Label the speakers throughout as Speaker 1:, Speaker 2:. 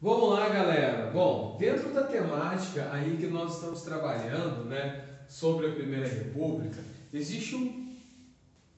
Speaker 1: Vamos lá, galera. Bom, dentro da temática aí que nós estamos trabalhando, né, sobre a Primeira República, existe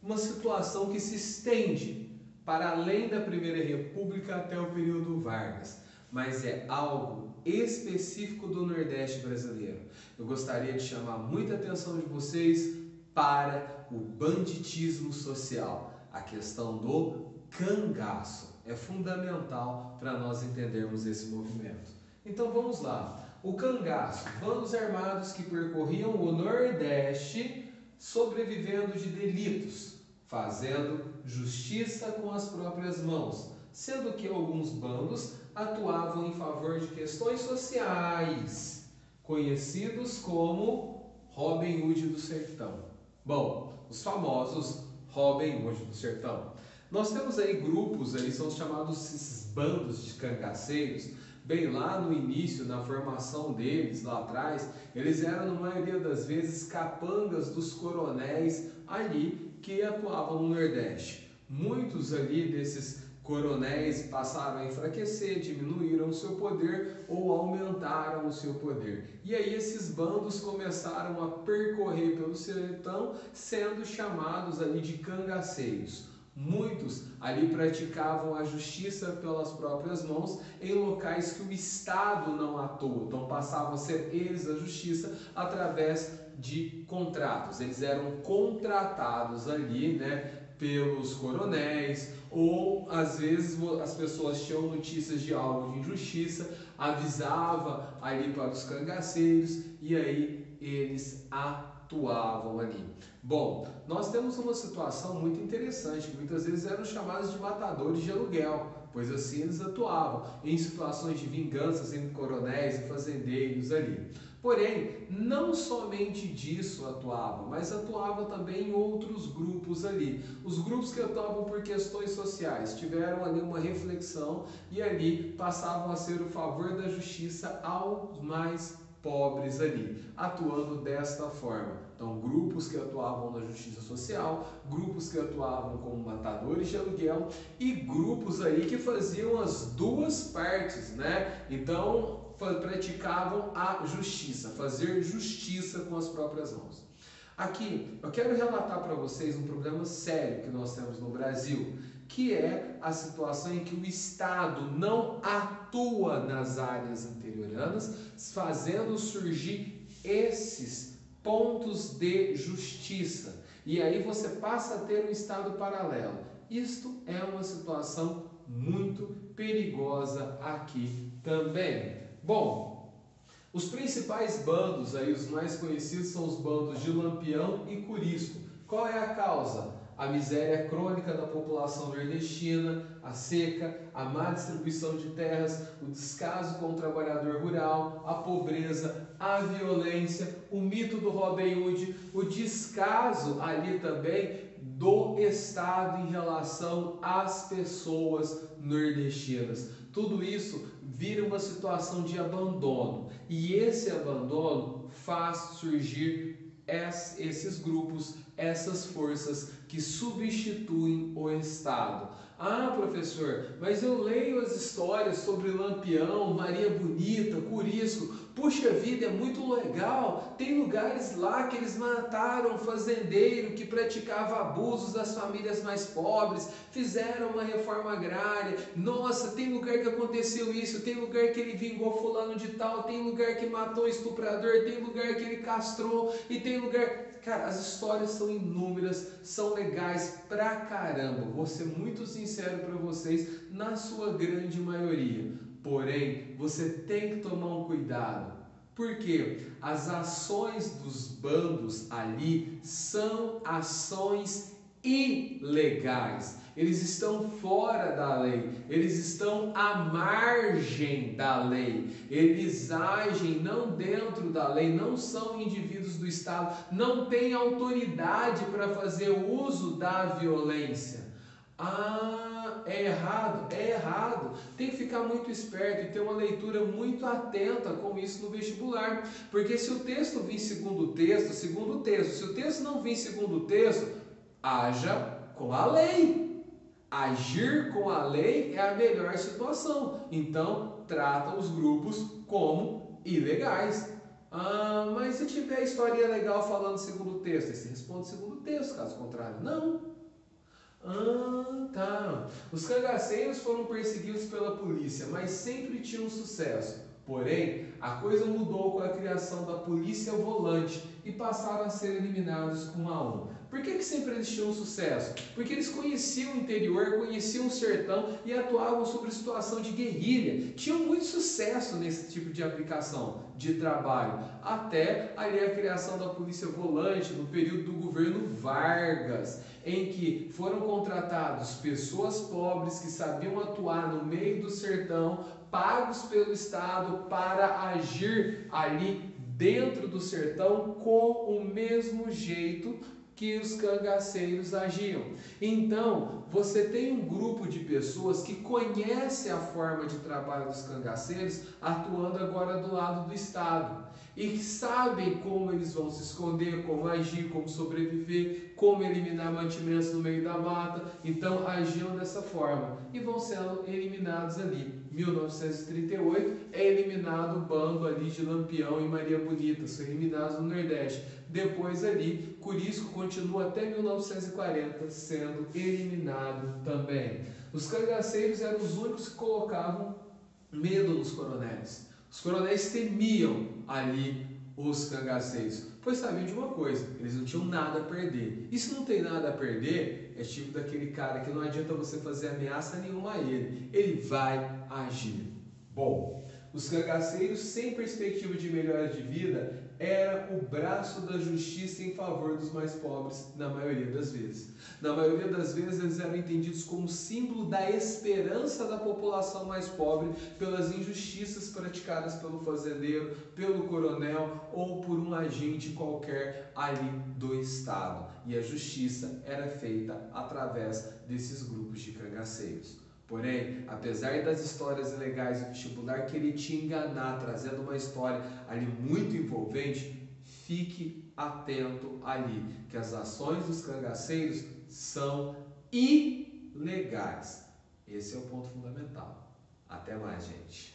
Speaker 1: uma situação que se estende para além da Primeira República até o período Vargas, mas é algo específico do Nordeste brasileiro. Eu gostaria de chamar muita atenção de vocês para o banditismo social, a questão do cangaço. É fundamental para nós entendermos esse movimento. Então vamos lá. O cangaço, bandos armados que percorriam o Nordeste sobrevivendo de delitos, fazendo justiça com as próprias mãos, sendo que alguns bandos atuavam em favor de questões sociais, conhecidos como Robin Hood do Sertão. Bom, os famosos Robin Hood do Sertão. Nós temos aí grupos, aí são chamados esses bandos de cangaceiros. Bem, lá no início, na formação deles, lá atrás, eles eram, na maioria das vezes, capangas dos coronéis ali que atuavam no Nordeste. Muitos ali desses coronéis passaram a enfraquecer, diminuíram o seu poder ou aumentaram o seu poder. E aí esses bandos começaram a percorrer pelo sertão, sendo chamados ali de cangaceiros. Muitos ali praticavam a justiça pelas próprias mãos em locais que o Estado não atua, então passavam a ser eles a justiça através de contratos. Eles eram contratados ali, né, pelos coronéis, ou às vezes as pessoas tinham notícias de algo de injustiça, avisava ali para os cangaceiros e aí eles atuavam ali. Bom, nós temos uma situação muito interessante, que muitas vezes eram chamados de matadores de aluguel, pois assim eles atuavam em situações de vinganças entre coronéis e fazendeiros ali. Porém, não somente disso atuavam, mas atuavam também em outros grupos ali. Os grupos que atuavam por questões sociais tiveram ali uma reflexão e ali passavam a ser o favor da justiça aos mais pobres ali, atuando desta forma. Então, grupos que atuavam na justiça social, grupos que atuavam como matadores de aluguel e grupos aí que faziam as duas partes, né? Então, praticavam a justiça, fazer justiça com as próprias mãos. Aqui, eu quero relatar para vocês um problema sério que nós temos no Brasil, que é a situação em que o Estado não atua nas áreas interioranas, fazendo surgir esses pontos de justiça. E aí você passa a ter um Estado paralelo. Isto é uma situação muito perigosa aqui também. Bom, os principais bandos, aí, os mais conhecidos, são os bandos de Lampião e Curisco. Qual é a causa? A miséria crônica da população nordestina, a seca, a má distribuição de terras, o descaso com o trabalhador rural, a pobreza, a violência, o mito do Robin Hood, o descaso ali também do Estado em relação às pessoas nordestinas. Tudo isso vira uma situação de abandono e esse abandono faz surgir esses grupos, essas forças que substituem o Estado. Ah, professor, mas eu leio as histórias sobre Lampião, Maria Bonita, Curisco. Puxa vida, é muito legal. Tem lugares lá que eles mataram fazendeiro que praticava abusos das famílias mais pobres, fizeram uma reforma agrária. Nossa, tem lugar que aconteceu isso, tem lugar que ele vingou fulano de tal, tem lugar que matou estuprador, tem lugar que ele castrou e tem lugar... Cara, as histórias são inúmeras, são legais pra caramba. Vou ser muito sincero para vocês, na sua grande maioria. Porém, você tem que tomar um cuidado. Porque as ações dos bandos ali são ações ilegais. Eles estão fora da lei, eles estão à margem da lei, eles agem não dentro da lei, não são indivíduos do Estado, não têm autoridade para fazer uso da violência. Ah, é errado? É errado. Tem que ficar muito esperto e ter uma leitura muito atenta com isso no vestibular. Porque se o texto vir segundo o texto, segundo o texto. Se o texto não vir segundo o texto, haja com a lei. agir com a lei é a melhor situação. Então, trata os grupos como ilegais. Ah, mas se tiver historinha legal falando segundo o texto, aí você responde segundo o texto, caso contrário, não. Ah, tá. Os cangaceiros foram perseguidos pela polícia, mas sempre tinham sucesso. Porém, a coisa mudou com a criação da polícia volante e passaram a ser eliminados um a um. Por que sempre eles tinham sucesso? Porque eles conheciam o interior, conheciam o sertão e atuavam sobre situação de guerrilha. Tinham muito sucesso nesse tipo de aplicação de trabalho. Até ali a criação da polícia volante no período do governo Vargas, em que foram contratados pessoas pobres que sabiam atuar no meio do sertão, pagos pelo Estado para agir ali dentro do sertão com o mesmo jeito que os cangaceiros agiam. Então, você tem um grupo de pessoas que conhece a forma de trabalho dos cangaceiros atuando agora do lado do Estado e que sabem como eles vão se esconder, como agir, como sobreviver, como eliminar mantimentos no meio da mata. Então agiam dessa forma e vão sendo eliminados ali. 1938 é eliminado o bando ali de Lampião e Maria Bonita, são eliminados no Nordeste. Depois ali, Corisco continua até 1940 sendo eliminado também. Os cangaceiros eram os únicos que colocavam medo nos coronéis. Os coronéis temiam ali os cangaceiros, pois sabiam de uma coisa, eles não tinham nada a perder. E se não tem nada a perder, é tipo daquele cara que não adianta você fazer ameaça nenhuma a ele vai agir. Bom, os cangaceiros, sem perspectiva de melhora de vida, era o braço da justiça em favor dos mais pobres, na maioria das vezes. Na maioria das vezes eles eram entendidos como símbolo da esperança da população mais pobre pelas injustiças praticadas pelo fazendeiro, pelo coronel ou por um agente qualquer ali do Estado. E a justiça era feita através desses grupos de cangaceiros. Porém, apesar das histórias ilegais do vestibular querer te enganar, trazendo uma história ali muito envolvente, fique atento ali, que as ações dos cangaceiros são ilegais. Esse é o ponto fundamental. Até mais, gente.